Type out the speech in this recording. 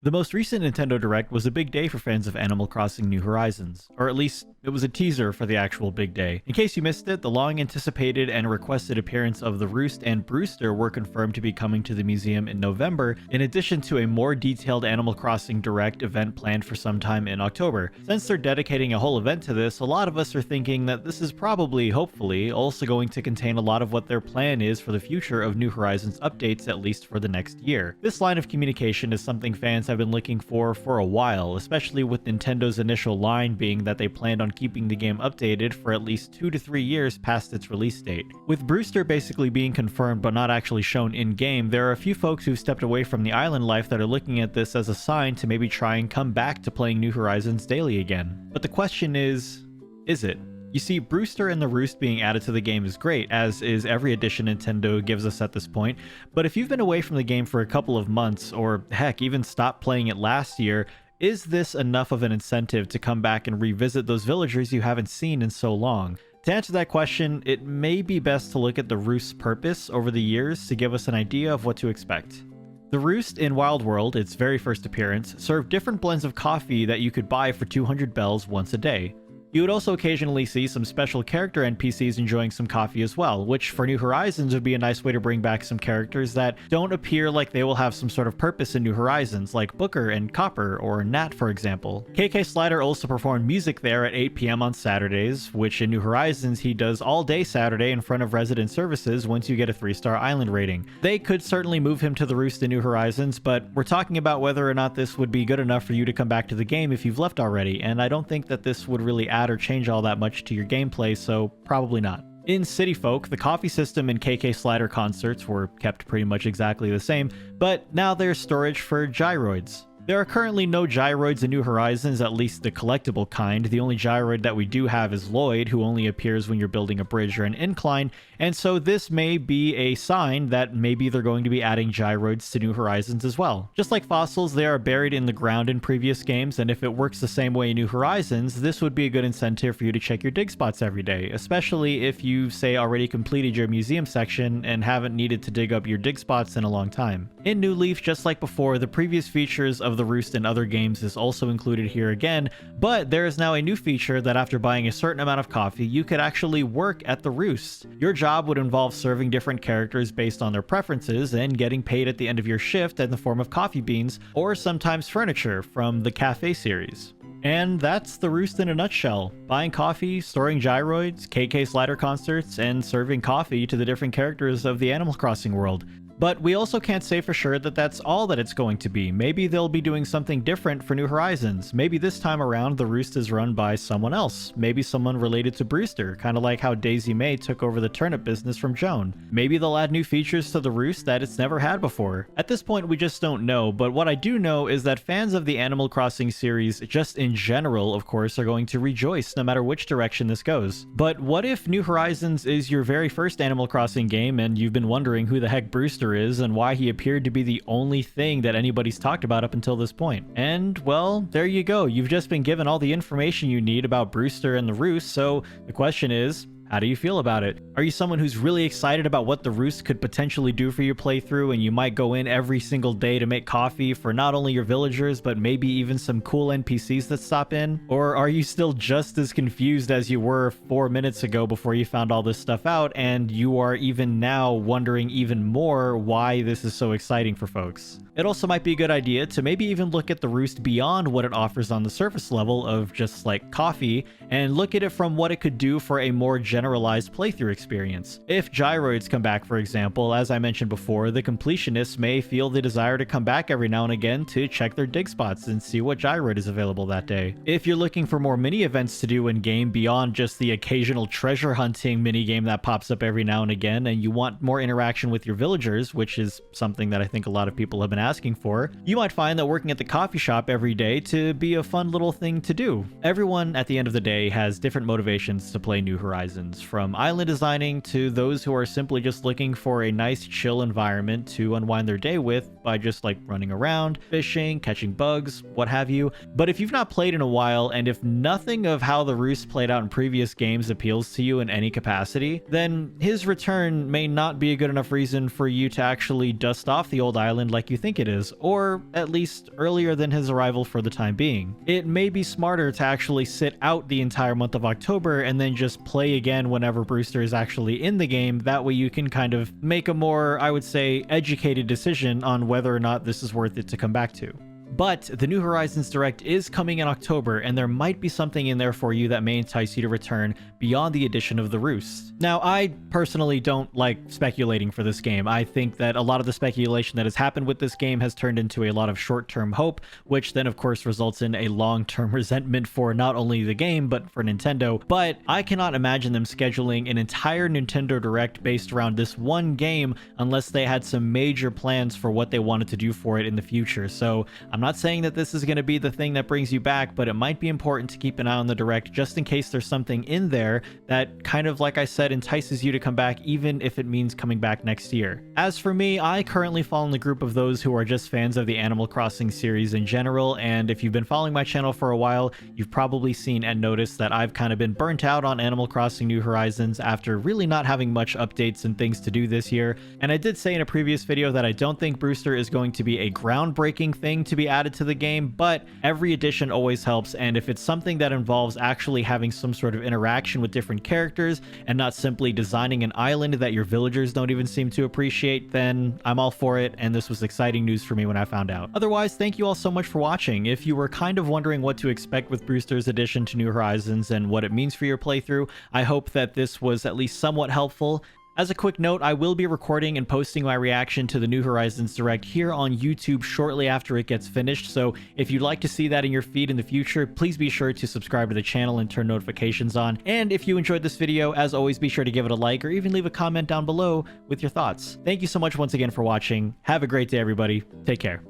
The most recent Nintendo Direct was a big day for fans of Animal Crossing New Horizons, or at least it was a teaser for the actual big day. In case you missed it, the long anticipated and requested appearance of the Roost and Brewster were confirmed to be coming to the museum in November, in addition to a more detailed Animal Crossing Direct event planned for sometime in October. Since they're dedicating a whole event to this, a lot of us are thinking that this is probably, hopefully, also going to contain a lot of what their plan is for the future of New Horizons updates, at least for the next year. This line of communication is something fans have been looking for a while, especially with Nintendo's initial line being that they planned on keeping the game updated for at least 2 to 3 years past its release date. With Brewster basically being confirmed but not actually shown in-game, there are a few folks who've stepped away from the island life that are looking at this as a sign to maybe try and come back to playing New Horizons daily again. But the question is it? You see, Brewster and the Roost being added to the game is great, as is every addition Nintendo gives us at this point, but if you've been away from the game for a couple of months, or heck, even stopped playing it last year, is this enough of an incentive to come back and revisit those villagers you haven't seen in so long? To answer that question, it may be best to look at the Roost's purpose over the years to give us an idea of what to expect. The Roost in Wild World, its very first appearance, served different blends of coffee that you could buy for 200 bells once a day. You would also occasionally see some special character NPCs enjoying some coffee as well, which for New Horizons would be a nice way to bring back some characters that don't appear like they will have some sort of purpose in New Horizons, like Booker and Copper or Nat, for example. KK Slider also performed music there at 8 p.m. on Saturdays, which in New Horizons he does all day Saturday in front of resident services once you get a 3-star island rating. They could certainly move him to the Roost in New Horizons, but we're talking about whether or not this would be good enough for you to come back to the game if you've left already, and I don't think that this would really add or change all that much to your gameplay, so probably not. In City Folk, the coffee system in KK Slider concerts were kept pretty much exactly the same, but now there's storage for gyroids. There are currently no gyroids in New Horizons, at least the collectible kind. The only gyroid that we do have is Lloyd, who only appears when you're building a bridge or an incline, and so this may be a sign that maybe they're going to be adding gyroids to New Horizons as well. Just like fossils, they are buried in the ground in previous games, and if it works the same way in New Horizons, this would be a good incentive for you to check your dig spots every day, especially if you, say, already completed your museum section and haven't needed to dig up your dig spots in a long time. In New Leaf, just like before, the previous features of the Roost in other games is also included here again, but there is now a new feature that after buying a certain amount of coffee, you could actually work at the Roost. Your job would involve serving different characters based on their preferences and getting paid at the end of your shift in the form of coffee beans or sometimes furniture from the Cafe series. And that's the Roost in a nutshell. Buying coffee, storing gyroids, KK Slider concerts, and serving coffee to the different characters of the Animal Crossing world. But we also can't say for sure that that's all that it's going to be. Maybe they'll be doing something different for New Horizons. Maybe this time around the Roost is run by someone else. Maybe someone related to Brewster, kind of like how Daisy May took over the turnip business from Joan. Maybe they'll add new features to the Roost that it's never had before. At this point we just don't know, but what I do know is that fans of the Animal Crossing series, just in general of course, are going to rejoice no matter which direction this goes. But what if New Horizons is your very first Animal Crossing game and you've been wondering who the heck Brewster is and why he appeared to be the only thing that anybody's talked about up until this point? And well, there you go. You've just been given all the information you need about Brewster and the Roost, so the question is, how do you feel about it? Are you someone who's really excited about what the Roost could potentially do for your playthrough and you might go in every single day to make coffee for not only your villagers but maybe even some cool NPCs that stop in? Or are you still just as confused as you were 4 minutes ago before you found all this stuff out and you are even now wondering even more why this is so exciting for folks? It also might be a good idea to maybe even look at the Roost beyond what it offers on the surface level of just like coffee and look at it from what it could do for a more generalized playthrough experience. If gyroids come back, for example, as I mentioned before, the completionists may feel the desire to come back every now and again to check their dig spots and see what gyroid is available that day. If you're looking for more mini events to do in game beyond just the occasional treasure hunting mini game that pops up every now and again, and you want more interaction with your villagers, which is something that I think a lot of people have been asking for, you might find that working at the coffee shop every day to be a fun little thing to do. Everyone at the end of the day has different motivations to play New Horizons. ones, from island designing to those who are simply just looking for a nice chill environment to unwind their day with by just like running around, fishing, catching bugs, what have you. But if you've not played in a while, and if nothing of how the Roost played out in previous games appeals to you in any capacity, then his return may not be a good enough reason for you to actually dust off the old island like you think it is, or at least earlier than his arrival for the time being. It may be smarter to actually sit out the entire month of October and then just play again whenever Brewster is actually in the game. That way you can kind of make a more, I would say, educated decision on whether or not this is worth it to come back to. But the New Horizons Direct is coming in October, and there might be something in there for you that may entice you to return beyond the addition of the Roost. Now, I personally don't like speculating for this game. I think that a lot of the speculation that has happened with this game has turned into a lot of short-term hope, which then of course results in a long-term resentment for not only the game, but for Nintendo. But I cannot imagine them scheduling an entire Nintendo Direct based around this one game unless they had some major plans for what they wanted to do for it in the future. So I'm not saying that this is going to be the thing that brings you back, but it might be important to keep an eye on the Direct just in case there's something in there that kind of, like I said, entices you to come back, even if it means coming back next year. As for me, I currently fall in the group of those who are just fans of the Animal Crossing series in general, and if you've been following my channel for a while, you've probably seen and noticed that I've kind of been burnt out on Animal Crossing New Horizons after really not having much updates and things to do this year. And I did say in a previous video that I don't think Brewster is going to be a groundbreaking thing to be added to the game, but every addition always helps, and if it's something that involves actually having some sort of interaction with different characters and not simply designing an island that your villagers don't even seem to appreciate, then I'm all for it, and this was exciting news for me when I found out. Otherwise, thank you all so much for watching. If you were kind of wondering what to expect with Brewster's addition to New Horizons and what it means for your playthrough, I hope that this was at least somewhat helpful. As a quick note, I will be recording and posting my reaction to the New Horizons Direct here on YouTube shortly after it gets finished, so if you'd like to see that in your feed in the future, please be sure to subscribe to the channel and turn notifications on. And if you enjoyed this video, as always, be sure to give it a like or even leave a comment down below with your thoughts. Thank you so much once again for watching. Have a great day, everybody. Take care.